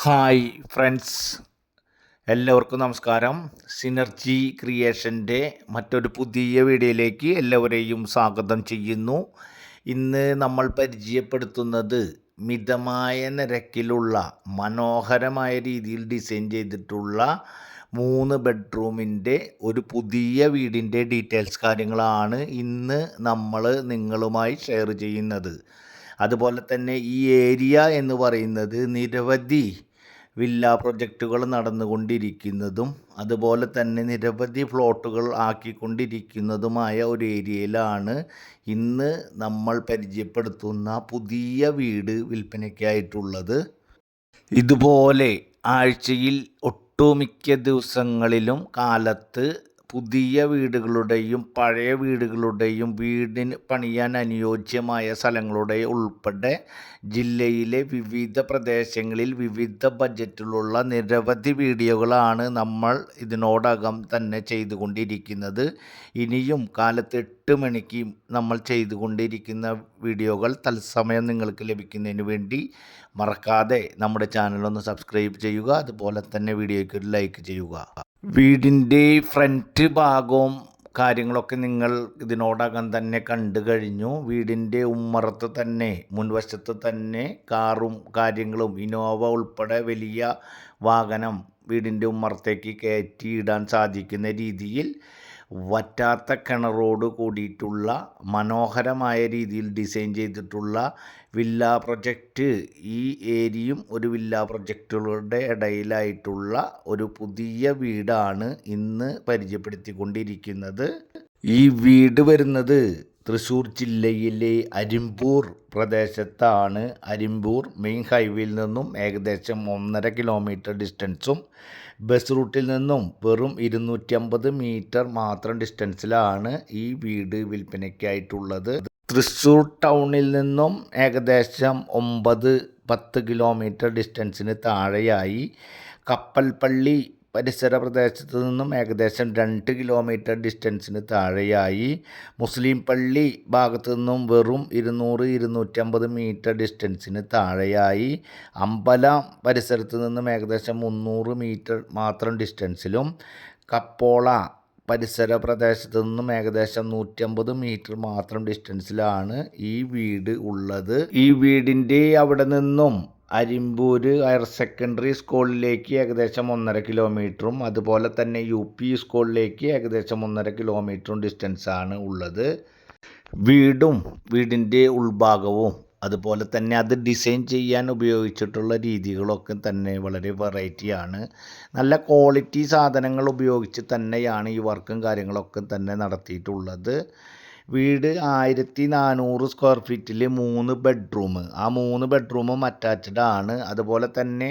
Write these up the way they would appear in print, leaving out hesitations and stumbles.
Hi friends, എല്ലാവർക്കും നമസ്കാരം. Synergy ക്രിയേഷൻ്റെ മറ്റൊരു പുതിയ വീഡിയോയിലേക്ക് എല്ലാവരെയും സ്വാഗതം ചെയ്യുന്നു. ഇന്ന് നമ്മൾ പരിചയപ്പെടുത്തുന്നത് മിതമായ നിരക്കിലുള്ള മനോഹരമായ രീതിയിൽ ഡിസൈൻ ചെയ്തിട്ടുള്ള 3 ബെഡ്റൂമിൻ്റെ ഒരു പുതിയ വീടിൻ്റെ ഡീറ്റെയിൽസ് കാര്യങ്ങളാണ് ഇന്ന് നമ്മൾ നിങ്ങളുമായി ഷെയർ ചെയ്യുന്നത്. അതുപോലെ തന്നെ ഈ ഏരിയ എന്ന് പറയുന്നത് നിരവധി വില്ല പ്രൊജക്റ്റുകൾ നടന്നുകൊണ്ടിരിക്കുന്നതും അതുപോലെ തന്നെ നിരവധി ഫ്ലോട്ടുകൾ ആക്കിക്കൊണ്ടിരിക്കുന്നതുമായ ഒരു ഏരിയയിലാണ് ഇന്ന് നമ്മൾ പരിചയപ്പെടുത്തുന്ന പുതിയ വീട് വിൽപ്പനയ്ക്കായിട്ടുള്ളത്. ഇതുപോലെ ആഴ്ചയിൽ ഒട്ടുമിക്ക ദിവസങ്ങളിലും കാലത്ത് പുതിയ വീടുകളുടെയും പഴയ വീടുകളുടെയും വീടിന് പണിയാൻ അനുയോജ്യമായ സ്ഥലങ്ങളുടെ ഉൾപ്പെടെ ജില്ലയിലെ വിവിധ പ്രദേശങ്ങളിൽ വിവിധ ബജറ്റിലുള്ള നിരവധി വീഡിയോകളാണ് നമ്മൾ ഇതിനോടകം തന്നെ ചെയ്തുകൊണ്ടിരിക്കുന്നത്. ഇനിയും കാലത്ത് 8 മണിക്ക് നമ്മൾ ചെയ്തുകൊണ്ടിരിക്കുന്ന വീഡിയോകൾ തത്സമയം നിങ്ങൾക്ക് ലഭിക്കുന്നതിന് വേണ്ടി മറക്കാതെ നമ്മുടെ ചാനലൊന്ന് സബ്സ്ക്രൈബ് ചെയ്യുക. അതുപോലെ തന്നെ വീഡിയോയ്ക്ക് ഒരു ലൈക്ക് ചെയ്യുക. വീടിൻ്റെ ഫ്രണ്ട് ഭാഗവും കാര്യങ്ങളൊക്കെ നിങ്ങൾ ഇതിനോടകം തന്നെ കണ്ടു കഴിഞ്ഞു. വീടിൻ്റെ ഉമ്മറത്ത് തന്നെ മുൻവശത്ത് തന്നെ കാറും കാര്യങ്ങളും ഇന്നോവ ഉൾപ്പെടെ വലിയ വാഹനം വീടിൻ്റെ ഉമ്മറത്തേക്ക് കയറ്റിയിടാൻ സാധിക്കുന്ന രീതിയിൽ വറ്റാത്ത കിണറോട് കൂടിയിട്ടുള്ള മനോഹരമായ രീതിയിൽ ഡിസൈൻ ചെയ്തിട്ടുള്ള വില്ല പ്രൊജക്റ്റ്. ഈ ഏരിയയും ഒരു വില്ല പ്രൊജക്റ്റുകളുടെ ഇടയിലായിട്ടുള്ള ഒരു പുതിയ വീടാണ് ഇന്ന് പരിചയപ്പെടുത്തിക്കൊണ്ടിരിക്കുന്നത്. ഈ വീട് വരുന്നത് തൃശ്ശൂർ ജില്ലയിലെ അരിമ്പൂർ പ്രദേശത്താണ്. അരിമ്പൂർ മെയിൻ ഹൈവേയിൽ നിന്നും ഏകദേശം 1.5 കിലോമീറ്റർ ഡിസ്റ്റൻസും ബസ് റൂട്ടിൽ നിന്നും വെറും 250 മീറ്റർ മാത്രം ഡിസ്റ്റൻസിലാണ് ഈ വീട് വിൽപ്പനയ്ക്കായിട്ടുള്ളത്. തൃശ്ശൂർ ടൗണിൽ നിന്നും ഏകദേശം 9-10 കിലോമീറ്റർ ഡിസ്റ്റൻസിന് താഴെയായി കപ്പൽപ്പള്ളി പരിസര പ്രദേശത്ത് നിന്നും ഏകദേശം 2 കിലോമീറ്റർ ഡിസ്റ്റൻസിന് താഴെയായി മുസ്ലിം പള്ളി ഭാഗത്തു നിന്നും വെറും 200-250 മീറ്റർ ഡിസ്റ്റൻസിന് താഴെയായി അമ്പലം പരിസരത്ത് നിന്നും ഏകദേശം 300 മീറ്റർ മാത്രം ഡിസ്റ്റൻസിലും കപ്പോള പരിസര പ്രദേശത്ത് നിന്നും ഏകദേശം 150 മീറ്റർ മാത്രം ഡിസ്റ്റൻസിലാണ് ഈ വീട് ഉള്ളത്. ഈ വീടിൻ്റെ അവിടെ നിന്നും അരിമ്പൂർ ഹയർ സെക്കൻഡറി സ്കൂളിലേക്ക് ഏകദേശം 1.5 കിലോമീറ്ററും അതുപോലെ തന്നെ UP സ്കൂളിലേക്ക് ഏകദേശം 1.5 കിലോമീറ്ററും ഡിസ്റ്റൻസാണ് ഉള്ളത്. വീടും വീടിൻ്റെ ഉൾഭാഗവും അതുപോലെ തന്നെ അത് ഡിസൈൻ ചെയ്യാൻ ഉപയോഗിച്ചിട്ടുള്ള രീതികളൊക്കെ തന്നെ വളരെ വെറൈറ്റിയാണ്. നല്ല ക്വാളിറ്റി സാധനങ്ങൾ ഉപയോഗിച്ച് തന്നെയാണ് ഈ വർക്കും കാര്യങ്ങളൊക്കെ തന്നെ നടത്തിയിട്ടുള്ളത്. വീട് 1400 സ്ക്വയർ ഫീറ്റിൽ 3 ബെഡ്റൂം. ആ 3 ബെഡ്റൂമും അറ്റാച്ച്ഡ് ആണ്. അതുപോലെ തന്നെ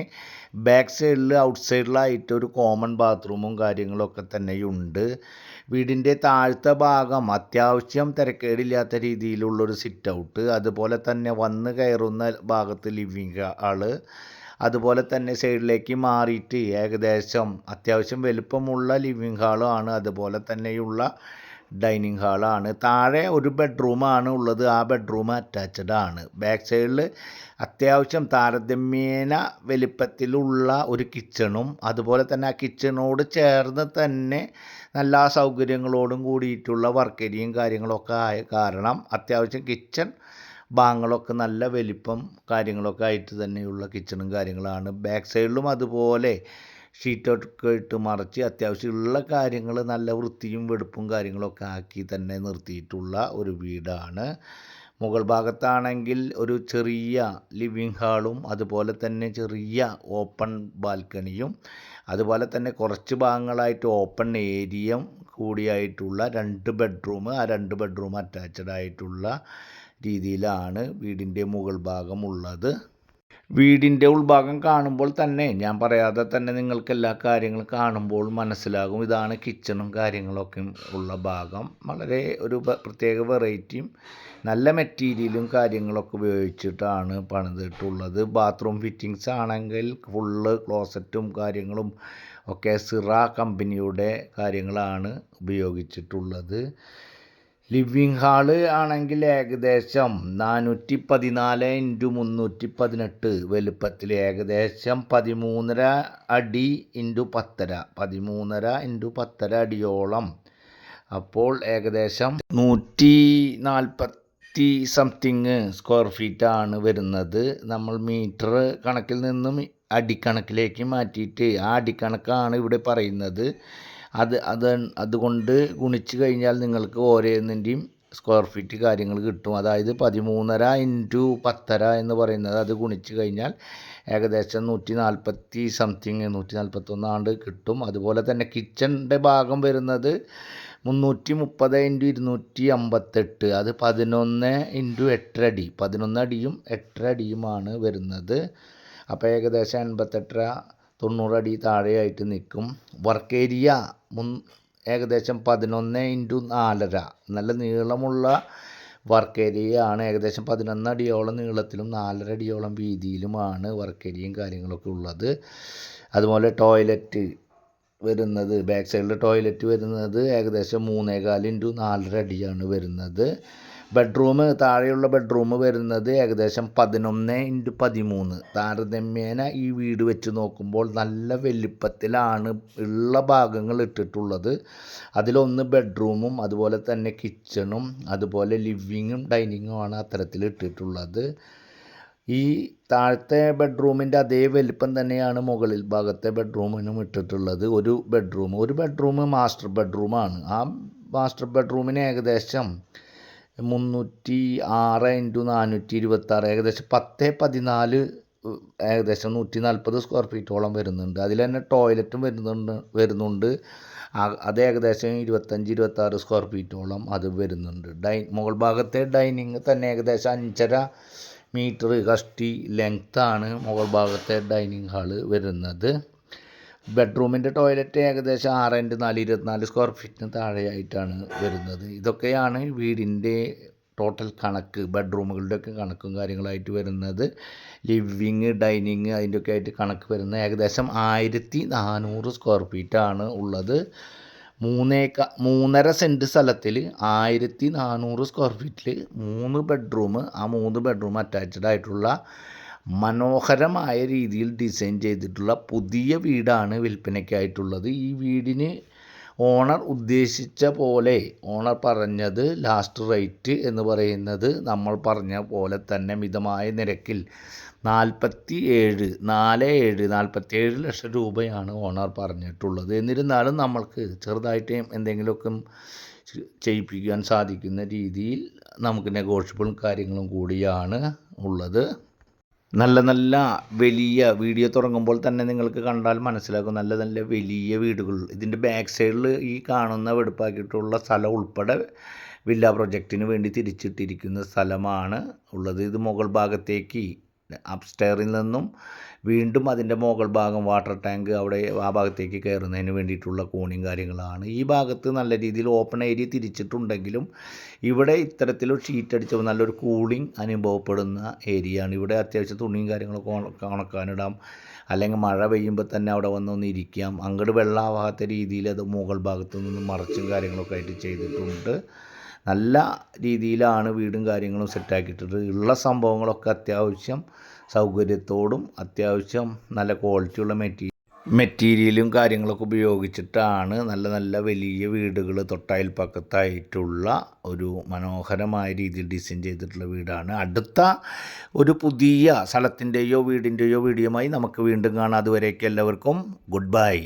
ബാക്ക് സൈഡിൽ ഔട്ട് സൈഡിലായിട്ട് ഒരു കോമൺ ബാത്റൂമും കാര്യങ്ങളൊക്കെ തന്നെയുണ്ട്. വീടിൻ്റെ താഴത്തെ ഭാഗം അത്യാവശ്യം തിരക്കേടില്ലാത്ത രീതിയിലുള്ളൊരു സിറ്റ് ഔട്ട്, അതുപോലെ തന്നെ വന്ന് കയറുന്ന ഭാഗത്ത് ലിവിങ് ഹാള്, അതുപോലെ തന്നെ സൈഡിലേക്ക് മാറിയിട്ട് ഏകദേശം അത്യാവശ്യം വലുപ്പമുള്ള ലിവിങ് ഹാളാണ്. അതുപോലെ തന്നെയുള്ള ഡൈനിങ് ഹാളാണ്. താഴെ ഒരു ബെഡ്റൂമാണ് ഉള്ളത്. ആ ബെഡ്റൂം അറ്റാച്ച്ഡ് ആണ്. ബാക്ക് സൈഡിൽ അത്യാവശ്യം താരതമ്യേന വലിപ്പത്തിലുള്ള ഒരു കിച്ചണും അതുപോലെ തന്നെ ആ കിച്ചണോട് ചേർന്ന് തന്നെ നല്ല സൗകര്യങ്ങളോടും കൂടിയിട്ടുള്ള വർക്ക് ഏരിയയും കാര്യങ്ങളൊക്കെ ആയ കാരണം അത്യാവശ്യം കിച്ചൺ ഭാഗങ്ങളൊക്കെ നല്ല വലിപ്പം കാര്യങ്ങളൊക്കെ ആയിട്ട് തന്നെയുള്ള കിച്ചണും കാര്യങ്ങളാണ്. ബാക്ക് സൈഡിലും അതുപോലെ ഷീറ്റൊക്കെ ഇട്ട് മറച്ച് അത്യാവശ്യമുള്ള കാര്യങ്ങൾ നല്ല വൃത്തിയും വെടുപ്പും കാര്യങ്ങളൊക്കെ ആക്കി തന്നെ നിർത്തിയിട്ടുള്ള ഒരു വീടാണ്. മുകൾ ഭാഗത്താണെങ്കിൽ ഒരു ചെറിയ ലിവിങ് ഹാളും അതുപോലെ തന്നെ ചെറിയ ഓപ്പൺ ബാൽക്കണിയും അതുപോലെ തന്നെ കുറച്ച് ഭാഗങ്ങളായിട്ട് ഓപ്പൺ ഏരിയയും കൂടിയായിട്ടുള്ള 2 ബെഡ്റൂം. ആ 2 ബെഡ്റൂം അറ്റാച്ച്ഡ് ആയിട്ടുള്ള രീതിയിലാണ് വീടിൻ്റെ മുകൾ ഭാഗം ഉള്ളത്. വീടിൻ്റെ ഉൾഭാഗം കാണുമ്പോൾ തന്നെ ഞാൻ പറയാതെ തന്നെ നിങ്ങൾക്ക് എല്ലാ കാര്യങ്ങളും കാണുമ്പോൾ മനസ്സിലാകും. ഇതാണ് കിച്ചണും കാര്യങ്ങളൊക്കെ ഉള്ള ഭാഗം. വളരെ ഒരു പ്രത്യേക വെറൈറ്റിയും നല്ല മെറ്റീരിയലും കാര്യങ്ങളൊക്കെ ഉപയോഗിച്ചിട്ടാണ് പണിതിട്ടുള്ളത്. ബാത്റൂം ഫിറ്റിങ്സ് ആണെങ്കിൽ ഫുള്ള് ക്ലോസറ്റും കാര്യങ്ങളും ഒക്കെ സിറ കമ്പനിയുടെ കാര്യങ്ങളാണ് ഉപയോഗിച്ചിട്ടുള്ളത്. ലിവിങ് ഹാള് ആണെങ്കിൽ ഏകദേശം 414x318 വലുപ്പത്തിൽ ഏകദേശം 13.5 അടി ഇൻറ്റു 10.5 13.5x10 അടിയോളം. അപ്പോൾ ഏകദേശം 140 സംതിങ് സ്ക്വയർ ഫീറ്റാണ് വരുന്നത്. നമ്മൾ മീറ്റർ കണക്കിൽ നിന്നും അടിക്കണക്കിലേക്ക് മാറ്റിയിട്ട് ആ അടിക്കണക്കാണ് ഇവിടെ പറയുന്നത്. അതുകൊണ്ട് ഗുണിച്ച് കഴിഞ്ഞാൽ നിങ്ങൾക്ക് ഓരോന്നിൻ്റെയും സ്ക്വയർ ഫീറ്റ് കാര്യങ്ങൾ കിട്ടും. അതായത് 13.5x10 എന്ന് പറയുന്നത് അത് ഗുണിച്ച് കഴിഞ്ഞാൽ ഏകദേശം 140 സംതിങ് 141 കിട്ടും. അതുപോലെ തന്നെ കിച്ചണിൻ്റെ ഭാഗം വരുന്നത് 330x258, അത് 11x8 അടി 11 അടിയും 8 അടിയുമാണ് വരുന്നത്. അപ്പോൾ ഏകദേശം 88-90 അടി താഴെയായിട്ട് നിൽക്കും. വർക്ക് ഏരിയ ഏകദേശം 11x4.5 നല്ല നീളമുള്ള വർക്ക് ഏരിയ ആണ്. ഏകദേശം 11 അടിയോളം നീളത്തിലും 4.5 അടിയോളം വീതിയിലുമാണ് വർക്ക് ഏരിയയും കാര്യങ്ങളൊക്കെ ഉള്ളത്. അതുപോലെ ടോയ്ലറ്റ് വരുന്നത് ബാക്ക് സൈഡിൽ ടോയ്ലറ്റ് വരുന്നത് ഏകദേശം 3.25x4.5 അടിയാണ് വരുന്നത്. ബെഡ്റൂം താഴെയുള്ള ബെഡ്റൂം വരുന്നത് ഏകദേശം 11x13. താരതമ്യേന ഈ വീട് വെച്ച് നോക്കുമ്പോൾ നല്ല വലിപ്പത്തിലാണ് ഉള്ള ഭാഗങ്ങൾ ഇട്ടിട്ടുള്ളത്. അതിലൊന്ന് ബെഡ്റൂമും അതുപോലെ തന്നെ കിച്ചണും അതുപോലെ ലിവിങ്ങും ഡൈനിങ്ങുമാണ് അത്തരത്തിൽ ഇട്ടിട്ടുള്ളത്. ഈ താഴത്തെ ബെഡ്റൂമിൻ്റെ അതേ വലിപ്പം തന്നെയാണ് മുകളിൽ ഭാഗത്തെ ബെഡ്റൂമിനും ഇട്ടിട്ടുള്ളത്. ഒരു ബെഡ്റൂം മാസ്റ്റർ ബെഡ്റൂമാണ്. ആ മാസ്റ്റർ ബെഡ്റൂമിന് ഏകദേശം 306x426 ഏകദേശം 10-14 ഏകദേശം 140 സ്ക്വയർ ഫീറ്റോളം വരുന്നുണ്ട്. അതിൽ തന്നെ ടോയ്ലറ്റും വരുന്നുണ്ട്. അത് ഏകദേശം 25-26 സ്ക്വയർ ഫീറ്റോളം അത് വരുന്നുണ്ട്. മുകൾ ഭാഗത്തെ ഡൈനിങ് തന്നെ ഏകദേശം 5.5 മീറ്റർ കഷ്ടി ലെങ്ത്താണ് മുകൾ ഭാഗത്തെ ഡൈനിങ് ഹാള് വരുന്നത്. ബെഡ്റൂമിൻ്റെ ടോയ്ലറ്റ് ഏകദേശം 6x4 24 സ്ക്വയർ ഫീറ്റിന് താഴെയായിട്ടാണ് വരുന്നത്. ഇതൊക്കെയാണ് വീടിൻ്റെ ടോട്ടൽ കണക്ക്, ബെഡ്റൂമുകളുടെയൊക്കെ കണക്കും കാര്യങ്ങളായിട്ട് വരുന്നത്. ലിവിങ് ഡൈനിങ് അതിൻ്റെയൊക്കെ ആയിട്ട് കണക്ക് വരുന്നത് ഏകദേശം 1400 സ്ക്വയർ ഫീറ്റാണ് ഉള്ളത്. 3.5 സെൻറ്റ് സ്ഥലത്തിൽ 1400 സ്ക്വയർ ഫീറ്റിൽ 3 ബെഡ്റൂം, ആ 3 ബെഡ്റൂം അറ്റാച്ച്ഡ് ആയിട്ടുള്ള മനോഹരമായ രീതിയിൽ ഡിസൈൻ ചെയ്തിട്ടുള്ള പുതിയ വീടാണ് വിൽപ്പനയ്ക്കായിട്ടുള്ളത്. ഈ വീടിന് ഓണർ ഉദ്ദേശിച്ച പോലെ ഓണർ പറഞ്ഞത് ലാസ്റ്റ് റേറ്റ് എന്ന് പറയുന്നത് നമ്മൾ പറഞ്ഞ പോലെ തന്നെ മിതമായ നിരക്കിൽ 47 ലക്ഷം രൂപയാണ് ഓണർ പറഞ്ഞിട്ടുള്ളത്. എന്നിരുന്നാലും നമ്മൾക്ക് ചെറുതായിട്ട് എന്തെങ്കിലുമൊക്കെ ചെയ്യിപ്പിക്കാൻ സാധിക്കുന്ന രീതിയിൽ നമുക്ക് നെഗോഷ്യബിളും കാര്യങ്ങളും കൂടിയാണ് ഉള്ളത്. നല്ല വലിയ വീഡിയോ തുടങ്ങുമ്പോൾ തന്നെ നിങ്ങൾക്ക് കണ്ടാൽ മനസ്സിലാക്കും. നല്ല വലിയ വീടുകൾ ഇതിൻ്റെ ബാക്ക് സൈഡിൽ ഈ കാണുന്ന വെടുപ്പാക്കിയിട്ടുള്ള സ്ഥലം ഉൾപ്പെടെ വില്ല പ്രൊജക്റ്റിന് വേണ്ടി തിരിച്ചിട്ടിരിക്കുന്ന സ്ഥലമാണ് ഉള്ളത്. ഇത് മുകൾ ഭാഗത്തേക്ക് അപ്സ്റ്റെയറിൽ നിന്നും വീണ്ടും അതിൻ്റെ മുകൾ ഭാഗം വാട്ടർ ടാങ്ക് അവിടെ ആ ഭാഗത്തേക്ക് കയറുന്നതിന് വേണ്ടിയിട്ടുള്ള കോണിയും കാര്യങ്ങളാണ്. ഈ ഭാഗത്ത് നല്ല രീതിയിൽ ഓപ്പൺ ഏരിയ തിരിച്ചിട്ടുണ്ടെങ്കിലും ഇവിടെ ഇത്തരത്തിലൊരു ഷീറ്റ് അടിച്ചപ്പോൾ നല്ലൊരു കൂളിംഗ് അനുഭവപ്പെടുന്ന ഏരിയയാണ്. ഇവിടെ അത്യാവശ്യം തുണിയും കാര്യങ്ങളൊക്കെ ഉണക്കാനിടാം, അല്ലെങ്കിൽ മഴ പെയ്യുമ്പോൾ തന്നെ അവിടെ വന്നൊന്ന് ഇരിക്കാം. അങ്ങോട്ട് വെള്ളമാവാത്ത രീതിയിൽ അത് മുകൾ ഭാഗത്തു നിന്ന് മറച്ചും കാര്യങ്ങളൊക്കെ ആയിട്ട് ചെയ്തിട്ടുണ്ട്. നല്ല രീതിയിലാണ് വീടും കാര്യങ്ങളും സെറ്റാക്കിയിട്ടുണ്ട്. ഉള്ള സംഭവങ്ങളൊക്കെ അത്യാവശ്യം സൗകര്യത്തോടും അത്യാവശ്യം നല്ല ക്വാളിറ്റിയുള്ള മെറ്റീരിയലും കാര്യങ്ങളൊക്കെ ഉപയോഗിച്ചിട്ടാണ് നല്ല വലിയ വീടുകൾ തൊട്ടയൽപ്പക്കത്തായിട്ടുള്ള ഒരു മനോഹരമായ രീതിയിൽ ഡിസൈൻ ചെയ്തിട്ടുള്ള വീടാണ്. അടുത്ത ഒരു പുതിയ സ്ഥലത്തിൻ്റെയോ വീടിൻ്റെയോ വീഡിയോയുമായി നമുക്ക് വീണ്ടും കാണാം. അതുവരേക്കും എല്ലാവർക്കും ഗുഡ് ബൈ.